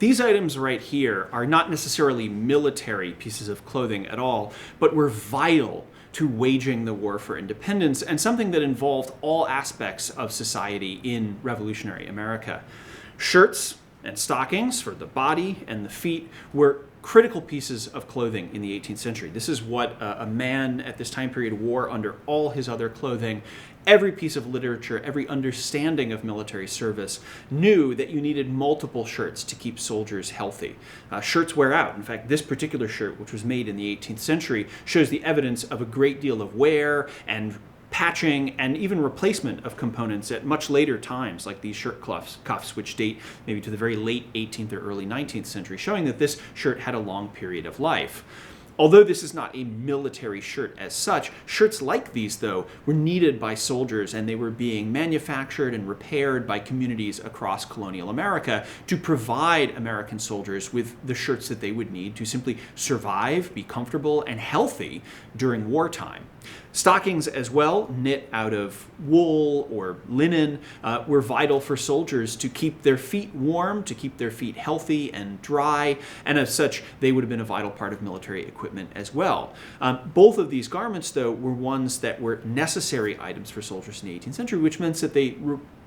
These items right here are not necessarily military pieces of clothing at all, but were vital to waging the war for independence and something that involved all aspects of society in revolutionary America. Shirts and stockings for the body and the feet were critical pieces of clothing in the 18th century. This is what a man at this time period wore under all his other clothing. Every piece of literature, every understanding of military service knew that you needed multiple shirts to keep soldiers healthy. Shirts wear out. In fact, this particular shirt, which was made in the 18th century, shows the evidence of a great deal of wear and patching and even replacement of components at much later times, like these shirt cuffs, which date maybe to the very late 18th or early 19th century, showing that this shirt had a long period of life. Although this is not a military shirt as such, shirts like these, though, were needed by soldiers, and they were being manufactured and repaired by communities across colonial America to provide American soldiers with the shirts that they would need to simply survive, be comfortable, and healthy during wartime. Stockings as well, knit out of wool or linen, were vital for soldiers to keep their feet warm, to keep their feet healthy and dry, and as such, they would have been a vital part of military equipment as well. Both of these garments, though, were ones that were necessary items for soldiers in the 18th century, which meant that they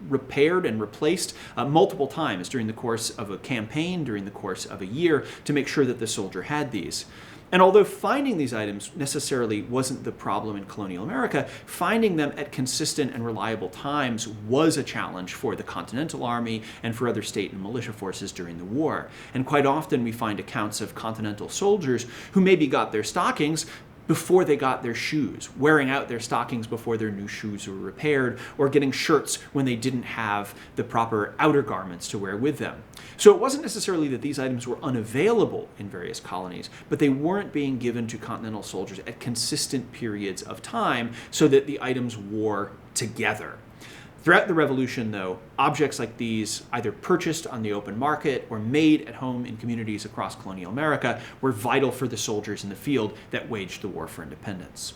repaired and replaced multiple times during the course of a campaign, during the course of a year, to make sure that the soldier had these. And although finding these items necessarily wasn't the problem in colonial America, finding them at consistent and reliable times was a challenge for the Continental Army and for other state and militia forces during the war. And quite often we find accounts of Continental soldiers who maybe got their stockings before they got their shoes, wearing out their stockings before their new shoes were repaired, or getting shirts when they didn't have the proper outer garments to wear with them. So it wasn't necessarily that these items were unavailable in various colonies, but they weren't being given to Continental soldiers at consistent periods of time so that the items wore together. Throughout the Revolution, though, objects like these, either purchased on the open market or made at home in communities across colonial America, were vital for the soldiers in the field that waged the war for independence.